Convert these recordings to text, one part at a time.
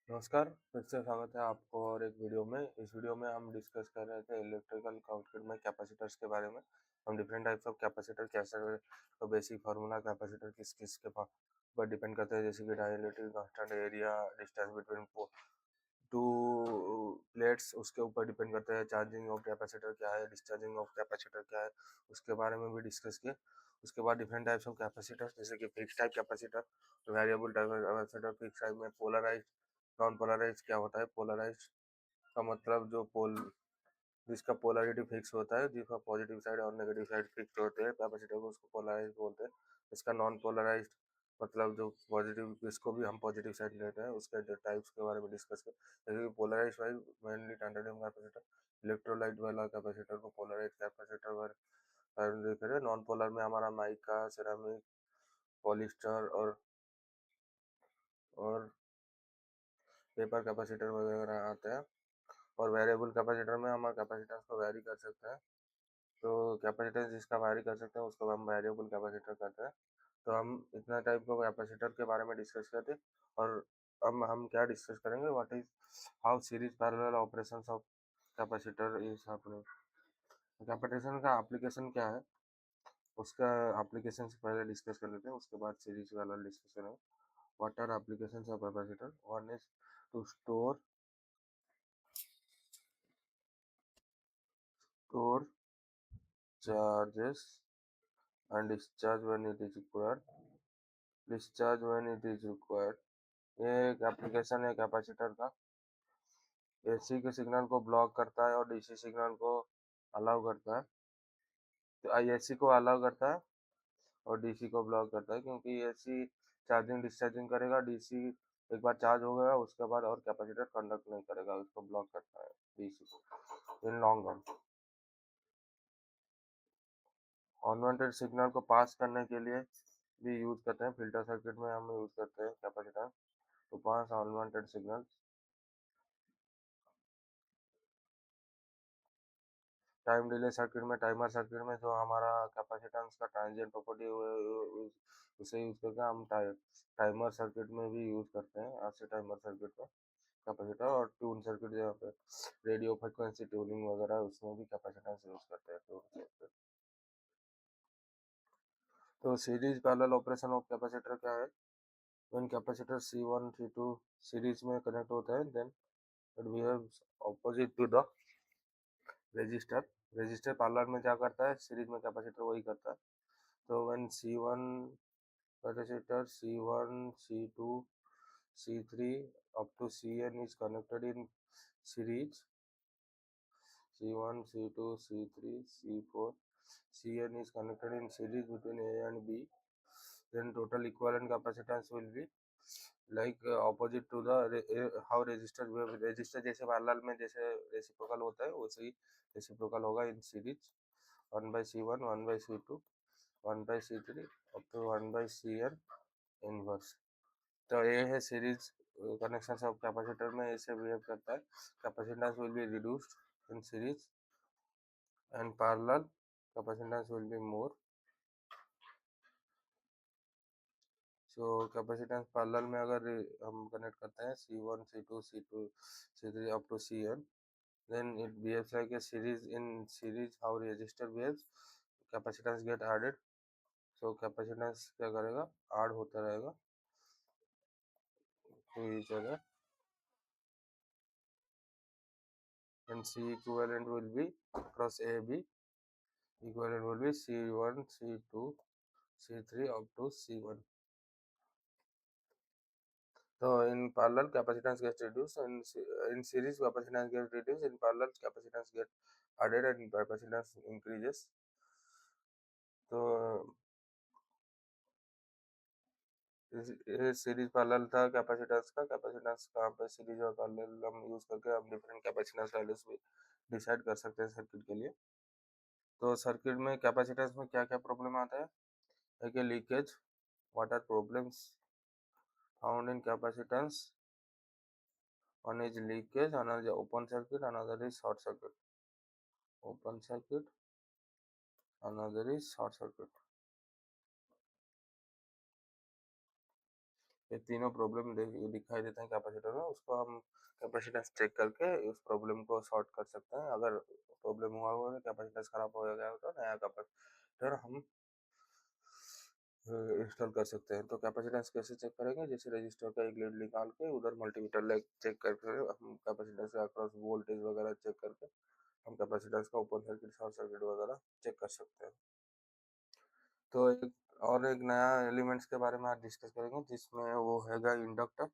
नमस्कार, फिर से स्वागत है आपको और एक वीडियो में। इस वीडियो में हम डिस्कस कर रहे थे इलेक्ट्रिकल सर्किट में कैपेसिटर्स के बारे में। हम डिफरेंट टाइप्स ऑफ कैपेसिटर कैसे तो बेसिक फार्मूला कैपेसिटर किस किस के पर डिपेंड करते हैं, जैसे कि dielectric constant, area, distance between two plates, उसके ऊपर डिपेंड करता है। चार्जिंग ऑफ कैपेसिटर क्या है, डिस्चार्जिंग ऑफ कैपेसिटर क्या है, उसके बारे में भी डिस्कस किया। उसके बाद डिफरेंट टाइप्स ऑफ कैपेसिटर, जैसे कि fix type capacitor, variable type capacitor, fix type में पोलराइज्ड, नॉन पोलराइज क्या होता है। पोलराइज का मतलब जो पोल जिसका पोलरिटी फिक्स होता है, जिसका पॉजिटिव साइड और नेगेटिव साइड फिक्स होते हैं कैपेसिटर को, उसको पोलराइज बोलते हैं। इसका नॉन पोलराइज्ड मतलब जो पॉजिटिव, इसको भी हम पॉजिटिव साइड लेते हैं। उसके टाइप्स के बारे में डिस्कस करें, जैसे कि polarise wise mainly tantalum capacitor, electrolyte वाला कैपेसिटर को पोलराइज कैपेसिटर करें। नॉन पोलर में हमारा माइका, सिरामिक, पॉलिस्टर और पेपर कैपेसिटर वगैरह आते हैं। और वेरिएबल कैपेसिटर में हम कैपेसिटेंस को वैरी कर सकते हैं। तो कैपेसिटेंस जिसका वैरी कर सकते हैं उसको हम वेरिएबल कैपेसिटर कहते हैं। तो हम इतना टाइप का कैपेसिटर के बारे में डिस्कस करते हैं। और अब हम क्या डिस्कस करेंगे, what is how series parallel operations of capacitor is happening. Capacitor का एप्लीकेशन क्या है, उसका एप्लीकेशन से पहले डिस्कस कर लेते हैं, उसके बाद सीरीज वाला डिस्कस करेंगे। What are applications of capacitor? One is to store charges and discharge when it is required. Discharge when it is required, ये एक एप्लीकेशन है कैपेसिटर का। एसी के सिग्नल को ब्लॉक करता है और डीसी सिग्नल को अलाउ करता है। तो एसी को अलाउ करता है और डीसी को ब्लॉक करता है, क्योंकि एसी चार्जिंग डिस्चार्जिंग करेगा, डीसी एक बार चार्ज हो गया उसके बाद और कैपेसिटर कंडक्ट नहीं करेगा, उसको ब्लॉक करता है डीसी को in long run. Unwanted signal को पास करने के लिए भी यूज करते हैं, फिल्टर सर्किट में हम यूज करते हैं कैपेसिटर तो pass unwanted signal. Time delay circuit में, टाइमर सर्किट में जो हमारा कैपेसिटेंस का ट्रांजिएंट प्रॉपर्टी उसे यूज करके हम टाइमर सर्किट में भी यूज करते हैं। ऐसे टाइमर सर्किट में कैपेसिटर, और ट्यून सर्किट जहाँ पे रेडियो फ्रिक्वेंसी ट्यूनिंग वगैरह, उसमें भी कैपेसिटेंस यूज करते हैं ट्यून सर्किट। तो series parallel operation of capacitor क्या है? When capacitor C1 C2 series में कनेक्ट होता है, then it behaves opposite to the resistor. Resistor parallel में क्या करता है, सीरीज में कैपेसिटर वही करता है। तो when C1 capacitor C1 C2 C3 up to Cn is connected in series, C1 C2 C3 C4 Cn is connected in series between A and B, then total equivalent capacitance will be like opposite to the how resistor resistor जैसे parallel में जैसे reciprocal होता है वैसे ही reciprocal होगा in series. 1/C1 1/C2 1/C3 up to 1/Cn inverse. तो ये है सीरीज कनेक्शन ऑफ कैपेसिटर में ऐसे बिहेव करता है। Capacitance will be reduced in series and parallel capacitance will be more. So capacitance parallel में अगर हम कनेक्ट करते हैं C1 C2 C3 up to Cn, then it behaves like a series. In series how resistor behaves, capacitance get added, so capacitance क्या करेगा, add होता रहेगा to each other, and C equivalent will be across AB equivalent will be C1 C2 C3 up to C1. So in parallel capacitance gets reduced, and in series capacitance gets reduced, in parallel capacitance get added and capacitance increases. तो ये series parallel था capacitance का। Capacitance कहाँ पे series और parallel हम use करके हम डिफरेंट कैपेसिटेंस वैल्यूज भी डिसाइड कर सकते हैं सर्किट के लिए। तो सर्किट में कैपेसिटेंस में क्या क्या प्रॉब्लम आता है, एक leakage, what are problems found in capacitance? one is leakage, another is open circuit, another is short circuit. Open circuit, another is short circuit. ये तीनों प्रॉब्लम दिखाई देते हैं कैपेसिटर में, उसको हम कैपेसिटेंस चेक करके उस प्रॉब्लम को सॉर्ट कर सकते हैं। अगर प्रॉब्लम हुआ हो कैपेसिटेंस खराब हो गया हो तो नया कैपेसिटर हम इंस्टॉल कर सकते हैं। तो कैपेसिटेंस कैसे चेक करेंगे, जैसे रजिस्टर का एक लीड निकाल के उधर मल्टीमीटर लेग चेक करके हम कैपेसिटेंस का अक्रॉस वोल्टेज वगैरह चेक करके हम कैपेसिटेंस का ओपन सर्किट शॉर्ट सर्किट वगैरह चेक कर सकते हैं। तो एक नया एलिमेंट्स के बारे में आज डिस्कस करेंगे, जिसमें वो हैगा इंडक्टर।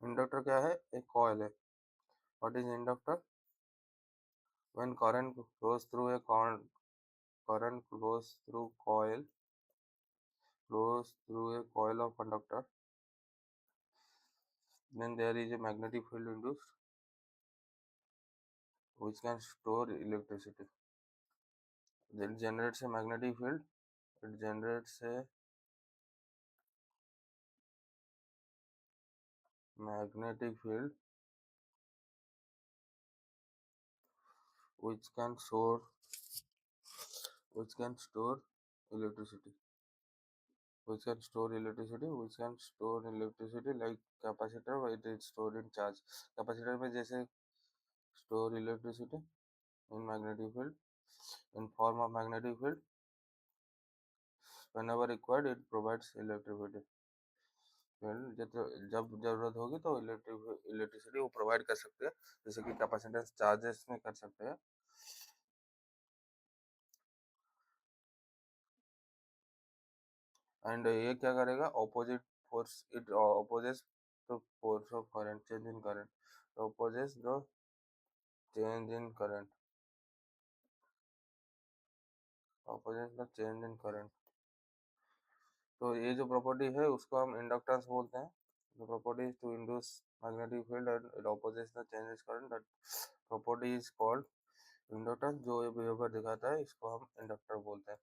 इंडक्टर क्या है, एक कॉइल है। What is inductor? When current flows through a current flows through a coil of conductor, then there is a magnetic field induced which can store electricity. Then it generates a magnetic field. It generates a magnetic field which can store electricity. Which can store electricity like capacitor, where it is stored in charge. Capacitor में जैसे store electricity in magnetic field in form of magnetic field. Whenever required, it provides electricity. जब जरूरत होगी तो electricity वो provide कर सकते हैं, जैसे कि कैपेसिटेंस चार्जेस में कर सकते हैं। एंड ये क्या करेगा, opposite force, it opposes the force of current, change in current, opposes the change in current, opposes the change in current. तो ये जो प्रॉपर्टी है उसको हम इंडक्टेंस बोलते हैं। The property is to induce magnetic field and it opposes the changes current. That property is called inductance। जो ये behavior दिखाता है इसको हम इंडक्टर बोलते हैं।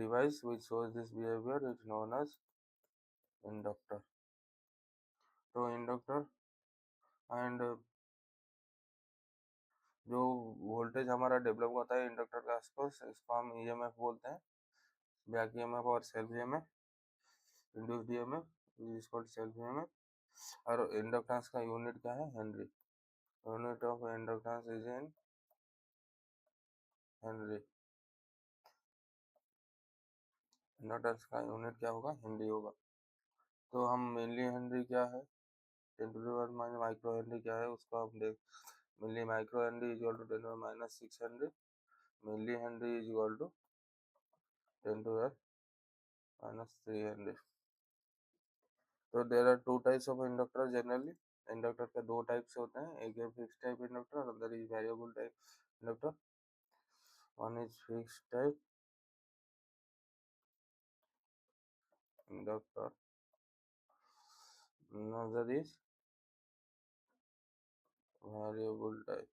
Device which shows this behavior is known as inductor। तो इंडक्टर एंड जो वोल्टेज हमारा डेवलप होता है इंडक्टर के आसपास, इसको हम ईएमएफ बोलते हैं, बैक ईएमएफ और self EMF. Induced EMF is called self EMF. और इंडक्टेंस का यूनिट क्या है, Henry. Unit of inductance is in Henry. Inductance का यूनिट क्या होगा, हेनरी होगा। तो हम मिली हेनरी क्या है, 10⁻⁻⁻ माइक्रो हेनरी क्या है उसको हम देख। Milli micro henry is equal to 10⁻⁻6 henry. Milli henry is equal to 10⁻⁻³ henry. तो there are two types of inductor generally. Inductor के दो टाइप्स होते हैं, एक है फिक्स टाइप इंडक्टर और other is variable type inductor. One is fix type inductor, another is variable type.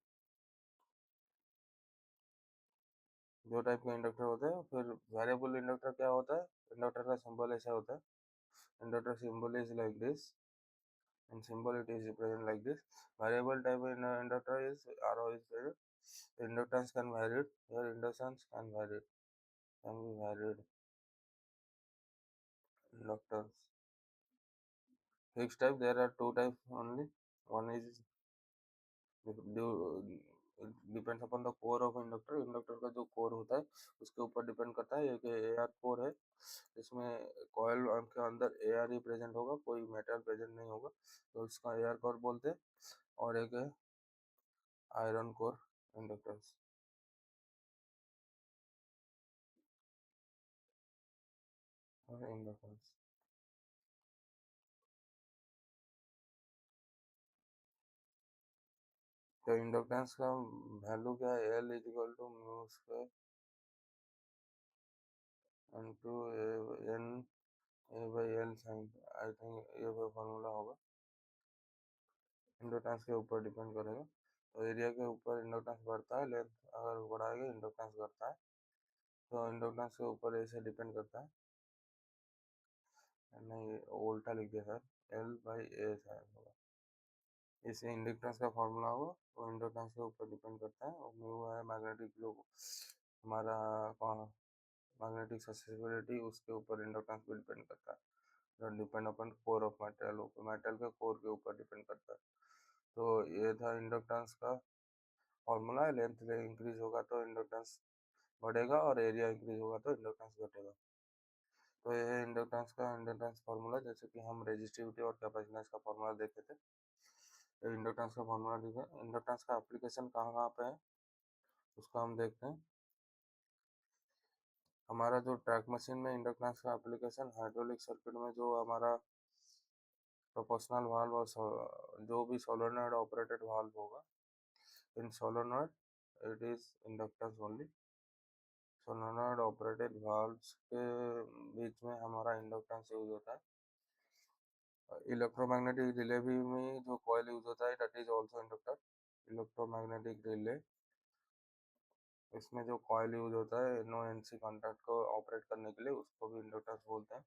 दो type का इंडक्टर होता है। फिर वेरिएबल इंडक्टर क्या होता है, इंडक्टर का सिंबल ऐसा होता है, inductor symbol is like this, in symbol it is represented like this. Variable type in inductor is arrow is varied. Inductance can vary. Here inductance can vary. Can be varied. Inductance. Fixed type there are two types only. One is depends upon the core of inductor. Inductor का जो core होता है उसके ऊपर depend करता है। एक AR core है, इसमें कॉइल के अंदर एआर ही प्रेजेंट होगा, कोई मेटल प्रेजेंट नहीं होगा, तो इसका एआर कोर बोलते हैं। और एक है आयरन कोर इंडक्टर्स। इंडक्टेंस तो इंडक्टेंस का वैल्यू क्या है, L is equal to mu square into N A by L sign. I think ये फॉर्मूला होगा, इंडक्टेंस के ऊपर डिपेंड करेगा। तो एरिया के ऊपर इंडक्टेंस बढ़ता है, लेंथ अगर बढ़ाएगा इंडक्टेंस घटता है। तो इंडक्टेंस के ऊपर ऐसे डिपेंड करता है, नहीं उल्टा लिख दिया sir, L by A sign होगा। इसे इंडक्टेंस का फॉर्मूला होगा, तो इंडक्टेंस के ऊपर डिपेंड करता है। और म्यू है मैग्नेटिक जो हमारा मैग्नेटिक ससेसिबिलिटी, उसके ऊपर इंडक्टेंस भी डिपेंड करता है। Depend upon core of metal, metal के कोर के ऊपर डिपेंड करता है। तो ये था इंडक्टेंस का फॉर्मूला। लेंथ इंक्रीज होगा तो इंडक्टेंस बढ़ेगा और एरिया इंक्रीज होगा तो इंडक्टेंस घटेगा। तो ये है इंडक्टेंस फार्मूला। जैसे कि हम रेजिस्टिविटी और कैपेसिटेंस का फार्मूला देखे थे, तो इंडक्टेंस का फार्मूला लिखा। इंडक्टेंस का एप्लीकेशन कहाँ कहाँ पे है उसका हम देखते हैं। हमारा जो ट्रैक मशीन में इंडक्टेंस का एप्लीकेशन, हाइड्रोलिक सर्किट में जो हमारा प्रोपोर्शनल वाल्व और जो भी सोलेनॉइड ऑपरेटेड वाल्व होगा, in solenoid it is inductance only. Solenoid operated valves के बीच में हमारा इंडक्टेंस यूज होता है। इलेक्ट्रोमैग्नेटिक रिले भी में जो कॉइल यूज होता है that is also inductor. Electromagnetic relay, इसमें जो कॉइल यूज होता है नो एनसी कॉन्टैक्ट को ऑपरेट करने के लिए, उसको भी इंडक्टर्स बोलते हैं।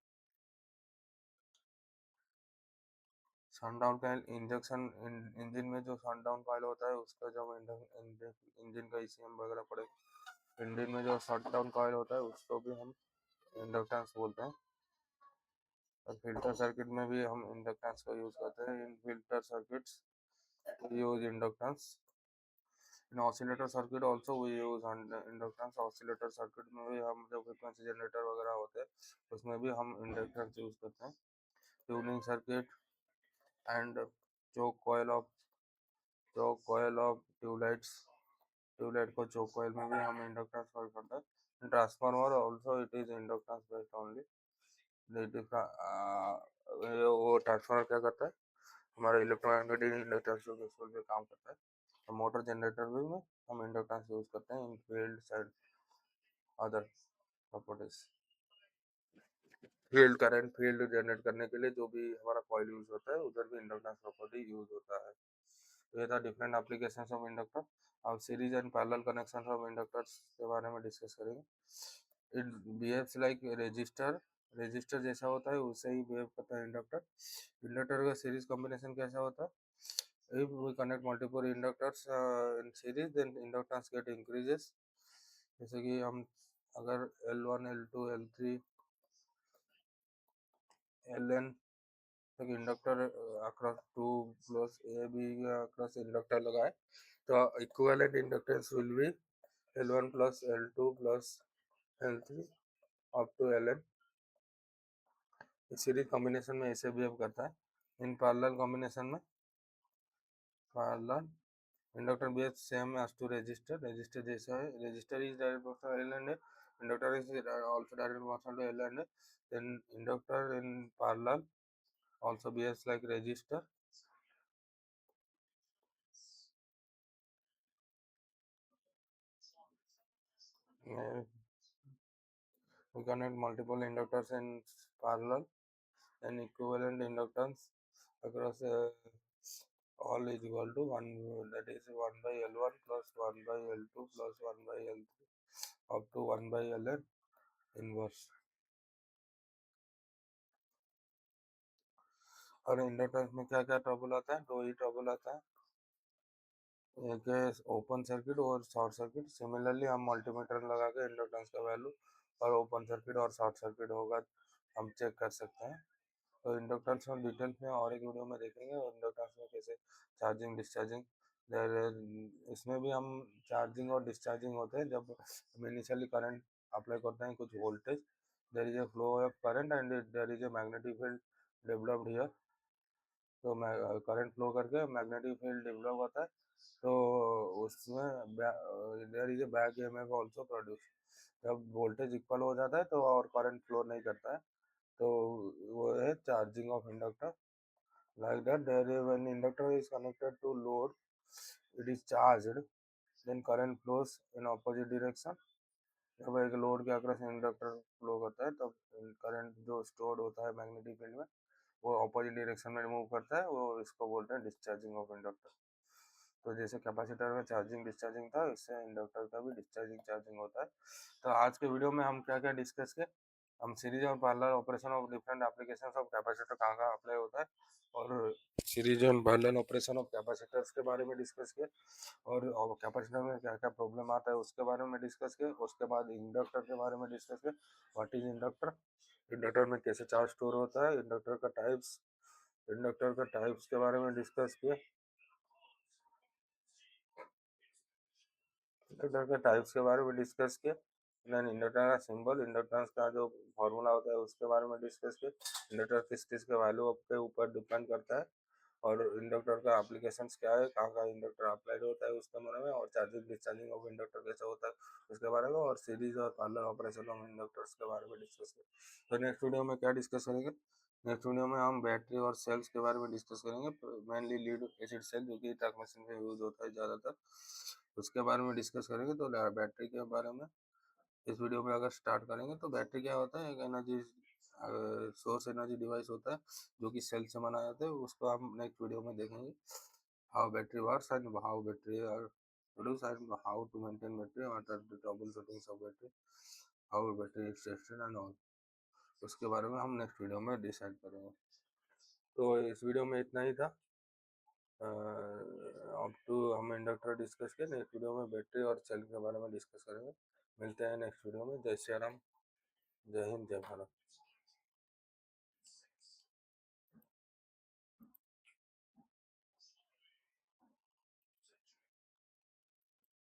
सनडाउन कॉइल इंजेक्शन इंजन में जो सनडाउन कॉइल होता है उसका जब इंजन का ईसीएम वगैरह पड़ेगा, इंजन में जो शटडाउन कॉइल होता है उसको भी हम इंडक्टेंस बोलते हैं। और फिल्टर सर्किट में भी हम इंडक्टेंस का यूज करते हैं। In filter circuits use inductance. In oscillator circuit also we use inductance. Oscillator circuit में भी हम जो फ्रिक्वेंसी जनरेटर वगैरह होते हैं उसमें भी हम इंडक्टेंस यूज करते हैं। Tuning circuit and choke coil of tube light को चोक कॉयल में भी हम इंडक्टेंस यूज करते हैं। Transformer also it is inductance based only. वो ट्रांसफार्मर क्या करता है, हमारा इलेक्ट्रोमैग्नेटिक इंडक्टेंस के बेसिस पे काम करता है। तो मोटर जनरेटर भी में हम इंडक्टेंस यूज करते हैं in field side other properties. Field generate करने के लिए जो भी हमारा कॉइल यूज होता है उधर भी इंडक्टेंस प्रॉपर्टी यूज होता है। तो ये था डिफरेंट एप्लीकेशंस ऑफ इंडक्टर। अब series and parallel connections of inductors के बारे में डिस्कस करेंगे। It behaves like resistor, resistor जैसा होता है उससे ही बिहेव करता है इंडक्टर। इंडक्टर का सीरीज कॉम्बिनेशन कैसा होता है, if we connect multiple inductors in series then inductance get increases। जैसे कि हम अगर L1 L2 L3 Ln तक inductor across 2 plus A B across inductor लगाए तो equivalent inductance will be L1 plus L2 plus L3 up to Ln। Series combination में ऐसे behave करता है। इन पैरेलल कॉम्बिनेशन में parallel inductor behaves same as to resistor, resistor जैसा है। resistor is direct proportional L and A, inductor is also direct proportional to L and A, then inductor in parallel also behaves like resistor। We connect multiple inductors in parallel and equivalent inductance across all is equal to 1, that is 1 by L1 plus 1 by L2 plus 1 by L3 up to 1 by Ln inverse। और inductance में क्या क्या trouble आता है, दो ही trouble आता है, एक है ओपन सर्किट और शॉर्ट सर्किट। सिमिलरली हम मल्टीमीटर लगा के इंडक्टेंस का वैल्यू और ओपन सर्किट और शॉर्ट सर्किट होगा हम चेक कर सकते हैं। तो इंडक्टेंस में डिटेल्स में और एक वीडियो में देखेंगे इंडक्टेंस में कैसे चार्जिंग डिस्चार्जिंग। इसमें भी हम चार्जिंग और डिस्चार्जिंग होते हैं जब हम इनिशियली करंट अप्लाई करते हैं कुछ voltage, there is a flow of current and there is a magnetic field developed here. तो करंट फ्लो करके मैग्नेटिक फील्ड डेवलप होता है तो उसमें there is a back EMF also produce. जब वोल्टेज इक्वल हो जाता है तो और करंट फ्लो नहीं करता है तो वो है charging of inductor. Like that there is when inductor is connected to load it is charged then current flows in opposite direction. जब एक लोड के अक्रॉस इंडक्टर फ्लो करता है तब करंट जो स्टोर्ड होता है मैग्नेटिक फील्ड में वो ऑपोजिट डायरेक्शन में मूव करता है, वो इसको बोलते हैं डिस्चार्जिंग ऑफ इंडक्टर। तो जैसे कैपेसिटर में चार्जिंग डिस्चार्जिंग था इससे इंडक्टर का भी डिस्चार्जिंग चार्जिंग होता है। तो आज के वीडियो में हम क्या क्या डिस्कस किए, हम सीरीज और parallel operation of different applications of capacitor कहाँ कहाँ अप्लाई होता है, और सीरीज और पैरेलल ऑपरेशन ऑफ कैपेसिटर्स के बारे में डिस्कस किए, और कैपेसिटर में क्या क्या प्रॉब्लम आता है उसके बारे में डिस्कस किए। उसके बाद इंडक्टर के बारे में डिस्कस किए, व्हाट इज इंडक्टर, इंडक्टर में कैसे चार्ज स्टोर होता है, इंडक्टर का टाइप्स के बारे में डिस्कस किए, इंडक्टर के टाइप्स के बारे में डिस्कस किए। देन इंडक्टर का सिंबल, इंडक्टेंस का जो फॉर्मूला होता है उसके बारे में डिस्कस किए। इंडक्टर किस चीज़ के वैल्यू के ऊपर डिपेंड करता है, और इंडक्टर का एप्लीकेशंस क्या है, कहाँ कहाँ इंडक्टर अप्लाइड होता है उसके बारे में, और चार्जिंग डिस्चार्जिंग ऑफ इंडक्टर कैसे होता है उसके बारे में, और सीरीज और पैरेलल ऑपरेशन ऑफ इंडक्टर्स के बारे में डिस्कस किए। तो नेक्स्ट वीडियो में क्या डिस्कस करेंगे, नेक्स्ट वीडियो में हम बैटरी और सेल्स के बारे में डिस्कस करेंगे, मेनली लीड एसिड सेल जो कि ट्रक मशीन में यूज होता है ज़्यादातर, उसके बारे में डिस्कस करेंगे। तो बैटरी के बारे में इस वीडियो में अगर स्टार्ट करेंगे, तो बैटरी क्या होता है, एक एनर्जी सोर्स एनर्जी डिवाइस होता है जो कि सेल से बनाया जाता है, उसको हम नेक्स्ट वीडियो में देखेंगे, how battery works and how battery are produce and how to maintain battery, what are the troubleshootings of battery, how battery is tested and all, उसके बारे में हम नेक्स्ट वीडियो में डिसाइड करेंगे। तो इस वीडियो में इतना ही था। अब टू हम इंडक्टर डिस्कस किए, नेक्स्ट वीडियो में बैटरी और सेल के बारे में डिस्कस करेंगे। मिलते हैं नेक्स्ट वीडियो में। जय श्री राम, जय हिंद, जय भारत।